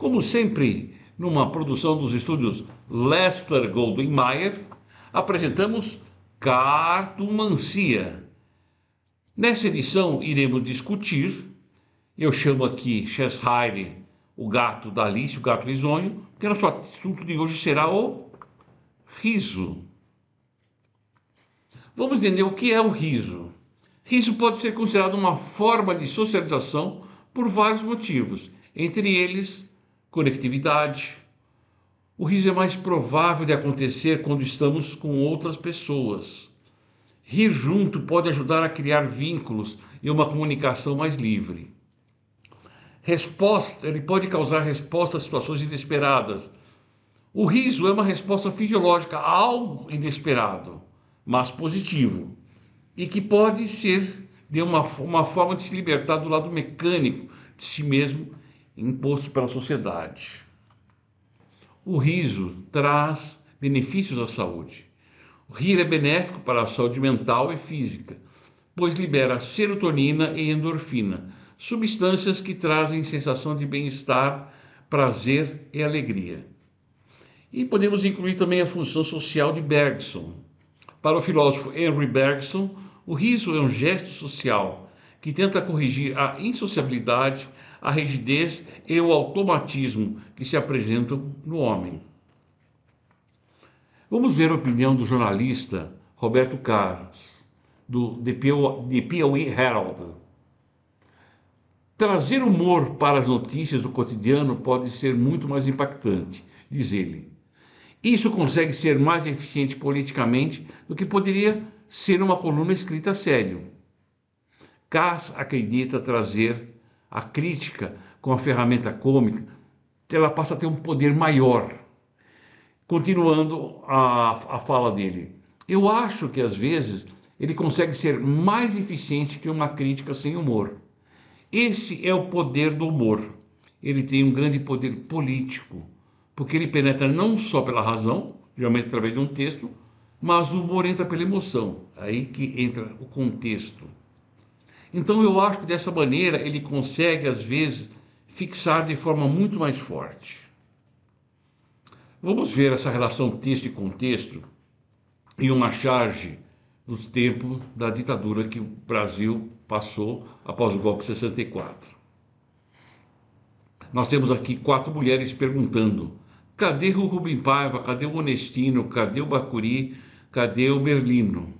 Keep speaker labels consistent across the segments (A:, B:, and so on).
A: Como sempre, numa produção dos estúdios Lester Goldwyn Mayer, apresentamos Cartomancia. Nessa edição iremos discutir, eu chamo aqui Cheshire, o gato da Alice, o gato risonho, porque nosso assunto de hoje será o riso. Vamos entender o que é o riso. Riso pode ser considerado uma forma de socialização por vários motivos, entre eles conectividade. O riso é mais provável de acontecer quando estamos com outras pessoas. Rir junto pode ajudar a criar vínculos e uma comunicação mais livre. Ele pode causar resposta a situações inesperadas. O riso é uma resposta fisiológica a algo inesperado, mas positivo, e que pode ser de uma forma de se libertar do lado mecânico de si mesmo imposto pela sociedade. O riso traz benefícios à saúde. O rir é benéfico para a saúde mental e física, pois libera serotonina e endorfina, substâncias que trazem sensação de bem-estar, prazer e alegria. E podemos incluir também a função social de Bergson. Para o filósofo Henry Bergson, o riso é um gesto social que tenta corrigir a insociabilidade, a rigidez e o automatismo que se apresentam no homem. Vamos ver a opinião do jornalista Roberto Carlos, do The Piauí Herald. Trazer humor para as notícias do cotidiano pode ser muito mais impactante, diz ele. Isso consegue ser mais eficiente politicamente do que poderia ser uma coluna escrita a sério. Cass acredita trazer a crítica com a ferramenta cômica, ela passa a ter um poder maior. Continuando a fala dele, eu acho que às vezes ele consegue ser mais eficiente que uma crítica sem humor. Esse é o poder do humor. Ele tem um grande poder político, porque ele penetra não só pela razão, geralmente através de um texto, mas o humor entra pela emoção, aí que entra o contexto. Então eu acho que dessa maneira ele consegue, às vezes, fixar de forma muito mais forte. Vamos ver essa relação texto e contexto em uma charge do tempo da ditadura que o Brasil passou após o golpe de 64. Nós temos aqui 4 mulheres perguntando: cadê o Rubem Paiva? Cadê o Onestino? Cadê o Bacuri? Cadê o Berlino?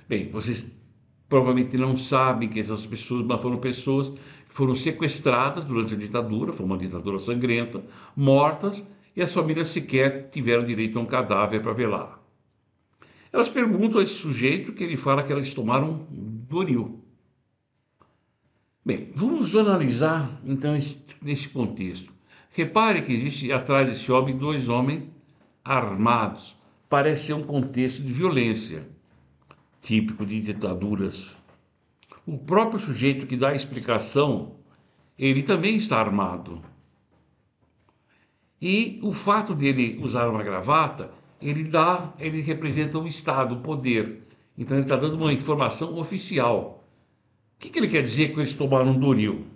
A: Bem, vocês provavelmente não sabem que essas pessoas, mas foram pessoas que foram sequestradas durante a ditadura, foi uma ditadura sangrenta, mortas, e as famílias sequer tiveram direito a um cadáver para velar. Elas perguntam a esse sujeito que ele fala que elas tomaram Doril. Bem, vamos analisar então nesse contexto. Repare que existe atrás desse homem 2 homens armados. Parece ser um contexto de violência, típico de ditaduras. O próprio sujeito que dá a explicação, ele também está armado. E o fato dele usar uma gravata, ele representa o Estado, o poder. Então ele está dando uma informação oficial. O que ele quer dizer que eles tomaram Doril?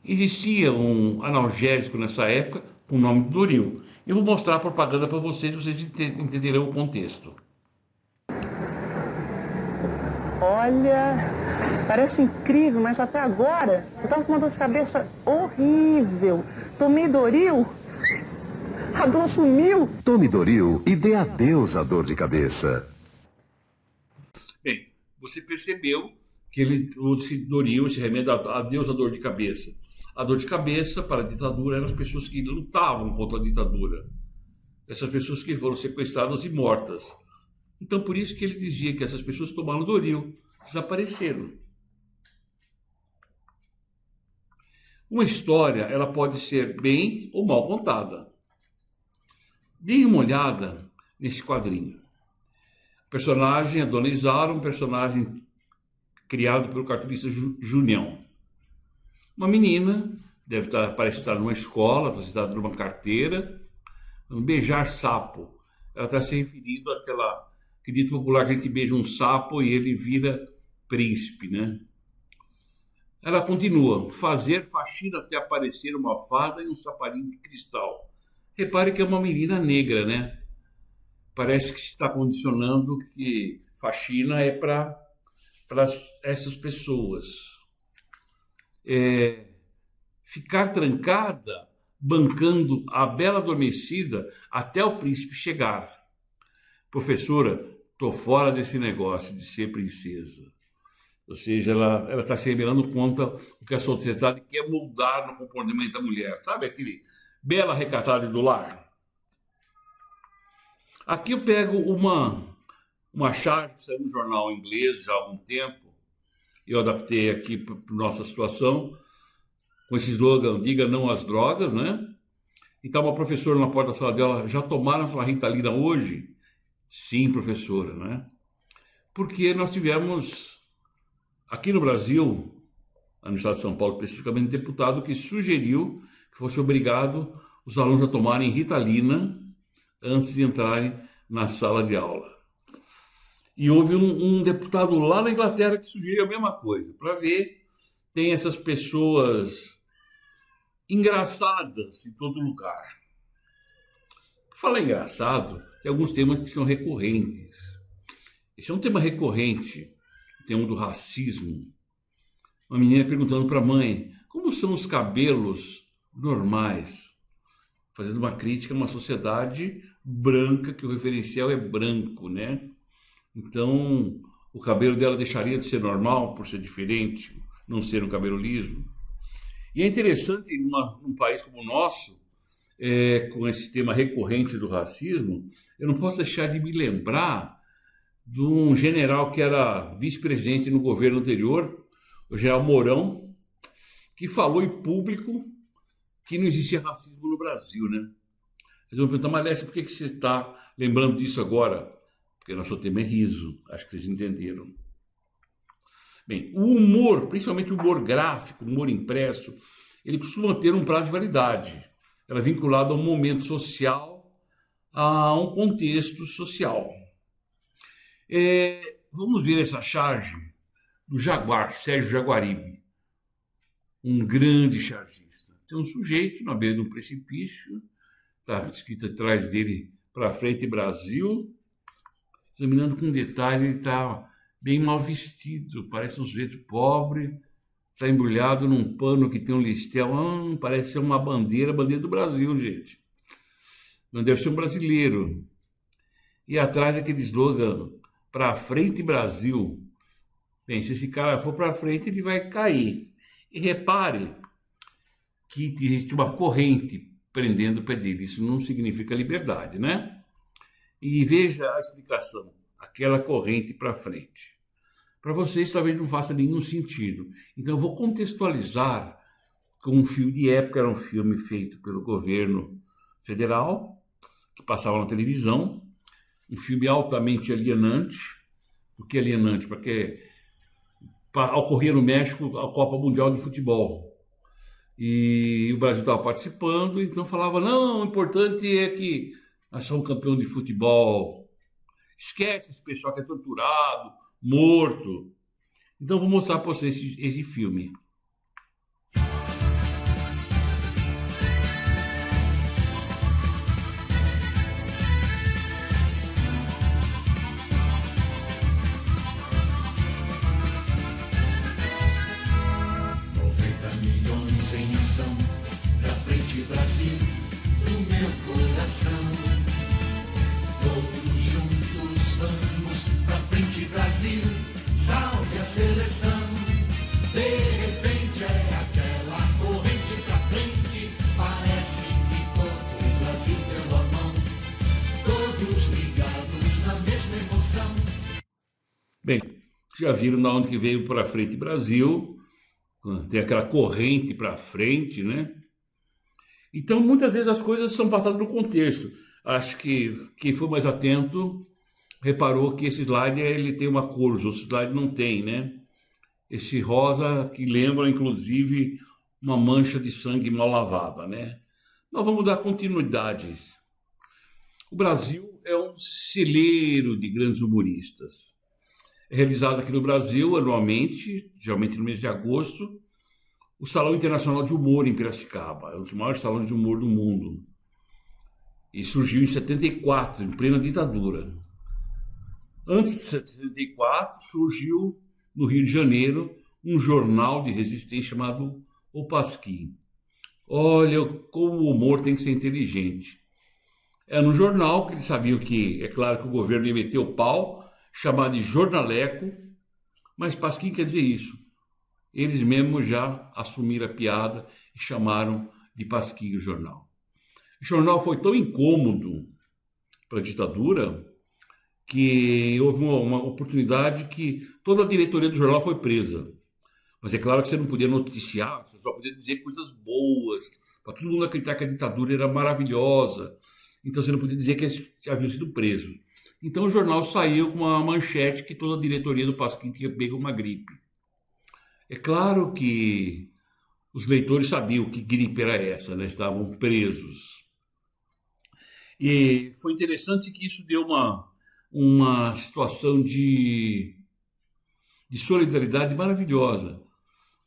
A: Existia um analgésico nessa época com o nome de Doril. Eu vou mostrar a propaganda para vocês entenderão o contexto.
B: Olha, parece incrível, mas até agora eu estava com uma dor de cabeça horrível. Tomei Doril, a dor sumiu.
C: Tome Doril e dê adeus à dor de cabeça.
A: Bem, você percebeu que ele trouxe Doril, esse remédio, adeus à dor de cabeça. A dor de cabeça para a ditadura eram as pessoas que lutavam contra a ditadura. Essas pessoas que foram sequestradas e mortas. Então, por isso que ele dizia que essas pessoas tomaram Doril, desapareceram. Uma história, ela pode ser bem ou mal contada. Deem uma olhada nesse quadrinho. O personagem, a Dona Isaura, um personagem criado pelo cartunista Junião. Uma menina, parece estar numa escola, está sentada numa carteira, beijar sapo. Ela está se referindo àquele dito popular que a gente beija um sapo e ele vira príncipe, né? Ela continua, fazer faxina até aparecer uma fada e um sapatinho de cristal. Repare que é uma menina negra, né? Parece que se está condicionando que faxina é para essas pessoas. Ficar trancada, bancando a bela adormecida até o príncipe chegar. Professora, tô fora desse negócio de ser princesa. Ou seja, ela está se rebelando contra o que a sociedade quer moldar no comportamento da mulher. Sabe aquele bela recatada do lar? Aqui eu pego uma charge que saiu no jornal inglês já há algum tempo. Eu adaptei aqui para nossa situação, com esse slogan, diga não às drogas, né? E está uma professora na porta da sala dela, já tomaram sua Ritalina hoje? Sim, professora, né? Porque nós tivemos, aqui no Brasil, no estado de São Paulo especificamente, um deputado que sugeriu que fosse obrigado os alunos a tomarem Ritalina antes de entrarem na sala de aula. E houve um deputado lá na Inglaterra que sugeriu a mesma coisa. Para ver, tem essas pessoas engraçadas em todo lugar. Por falar engraçado, tem alguns temas que são recorrentes. Esse é um tema recorrente, o tema do racismo. Uma menina perguntando para a mãe, como são os cabelos normais? Fazendo uma crítica a uma sociedade branca, que o referencial é branco, né? Então, o cabelo dela deixaria de ser normal por ser diferente, não ser um cabelo liso. E é interessante, num país como o nosso, com esse tema recorrente do racismo, eu não posso deixar de me lembrar de um general que era vice-presidente no governo anterior, o general Mourão, que falou em público que não existia racismo no Brasil, né? Eles vão perguntar, mas Lécio, por que você está lembrando disso agora? Porque nosso tema é riso, acho que eles entenderam. Bem, o humor, principalmente o humor gráfico, o humor impresso, ele costuma ter um prazo de validade. Ela é vinculada a um momento social, a um contexto social. Vamos ver essa charge do Jaguar, Sérgio Jaguaribe, um grande chargista. Tem um sujeito na beira de um precipício, está escrito atrás dele, para frente Brasil, examinando com detalhe, ele está bem mal vestido, parece um sujeito pobre, está embrulhado num pano que tem um listel, parece ser uma bandeira do Brasil, gente. Não deve ser um brasileiro. E atrás aquele slogan, para frente Brasil. Bem, se esse cara for para frente, ele vai cair. E repare que existe uma corrente prendendo o pé dele. Isso não significa liberdade, né? E veja a explicação, aquela corrente para frente. Para vocês talvez não faça nenhum sentido. Então eu vou contextualizar com um filme de época, era um filme feito pelo governo federal, que passava na televisão, um filme altamente alienante. Por que alienante? Porque ocorria no México a Copa Mundial de Futebol. E o Brasil estava participando, então falava, não, o importante é que nós somos campeão de futebol. Esquece esse pessoal que é torturado, morto. Então vou mostrar para vocês esse filme.
D: Em ação, pra frente Brasil, do meu coração. Todos juntos vamos pra frente Brasil, salve a seleção. De repente é aquela corrente pra frente, parece que todo o Brasil deu a mão. Todos ligados na mesma emoção.
A: Bem, já viram de onde que veio pra frente Brasil? Tem aquela corrente para frente, né? Então, muitas vezes as coisas são passadas no contexto. Acho que quem for mais atento reparou que esse slide ele tem uma cor, os outros slides não tem, né? Esse rosa que lembra, inclusive, uma mancha de sangue mal lavada, né? Nós vamos dar continuidade. O Brasil é um celeiro de grandes humoristas. É realizado aqui no Brasil anualmente, geralmente no mês de agosto, o Salão Internacional de Humor em Piracicaba, é um dos maiores salões de humor do mundo. E surgiu em 74, em plena ditadura. Antes de 74, surgiu no Rio de Janeiro um jornal de resistência chamado O Pasquim. Olha como o humor tem que ser inteligente. É no jornal que eles sabiam que, é claro que o governo ia meter o pau, chamar de jornaleco, mas Pasquim quer dizer isso. Eles mesmos já assumiram a piada e chamaram de Pasquim o jornal. O jornal foi tão incômodo para a ditadura que houve uma oportunidade que toda a diretoria do jornal foi presa. Mas é claro que você não podia noticiar, você só podia dizer coisas boas, para todo mundo acreditar que a ditadura era maravilhosa. Então você não podia dizer que eles haviam sido presos. Então o jornal saiu com uma manchete que toda a diretoria do Pasquim tinha pego uma gripe. É claro que os leitores sabiam que gripe era essa, né? Estavam presos. E foi interessante que isso deu uma situação de solidariedade maravilhosa.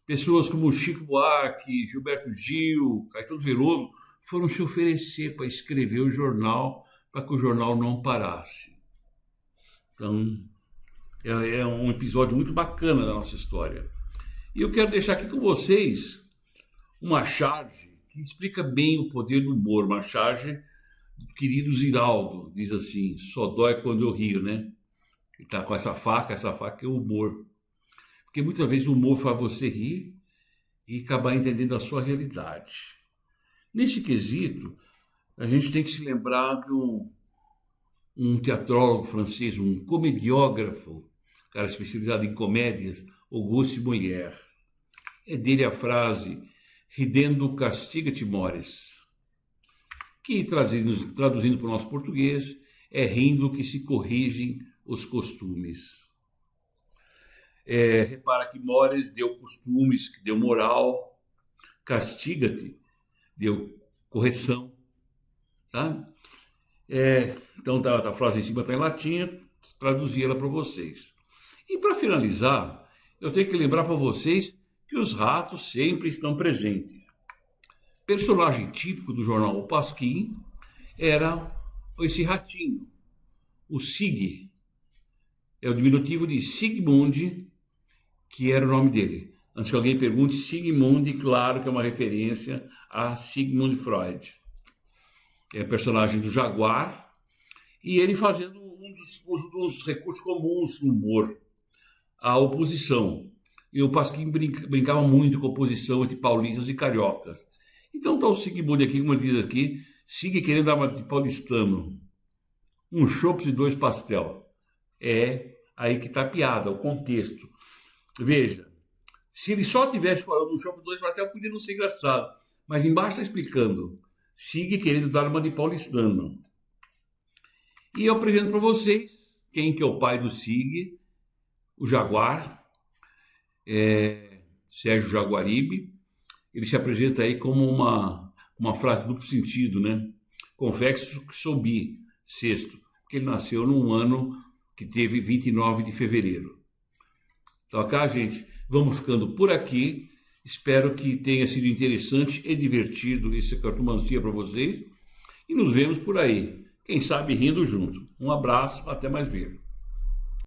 A: Pessoas como Chico Buarque, Gilberto Gil, Caetano Veloso foram se oferecer para escrever o jornal, para que o jornal não parasse. Então, é um episódio muito bacana da nossa história. E eu quero deixar aqui com vocês uma charge que explica bem o poder do humor, uma charge do querido Ziraldo, diz assim: só dói quando eu rio, né? Ele está com essa faca é o humor. Porque muitas vezes o humor faz você rir e acabar entendendo a sua realidade. Nesse quesito, a gente tem que se lembrar de um teatrólogo francês, um comediógrafo, cara especializado em comédias, Auguste Molière. É dele a frase "Ridendo castiga-te mores", que traduzindo para o nosso português é "rindo que se corrigem os costumes". Repara que mores deu costumes, que deu moral, castiga-te deu correção, tá? Então a frase em cima está em latim, traduzi ela para vocês. E para finalizar, eu tenho que lembrar para vocês que os ratos sempre estão presentes. Personagem típico do jornal O Pasquim era esse ratinho, o Sig. É o diminutivo de Sigmund, que era o nome dele. Antes que alguém pergunte, Sigmund, claro que é uma referência a Sigmund Freud. É personagem do Jaguar, e ele fazendo um dos recursos comuns no humor, a oposição. E o Pasquim brincava muito com a oposição entre paulistas e cariocas. Então está o Sigmund aqui, como ele diz aqui, Sig querendo dar uma de paulistano. Um chopps e 2 pastel. É aí que está a piada, o contexto. Veja, se ele só tivesse falando um chopps e 2 pastel, podia não ser engraçado. Mas embaixo está explicando. Sig querendo dar uma de paulistano. E eu apresento para vocês quem que é o pai do Sig, o Jaguar, Sérgio Jaguaribe. Ele se apresenta aí como uma frase duplo sentido, né? Confesso que soubi, sexto, porque ele nasceu num ano que teve 29 de fevereiro. Então, cá, gente, vamos ficando por aqui. Espero que tenha sido interessante e divertido essa cartomancia para vocês. E nos vemos por aí. Quem sabe rindo junto. Um abraço, até mais ver.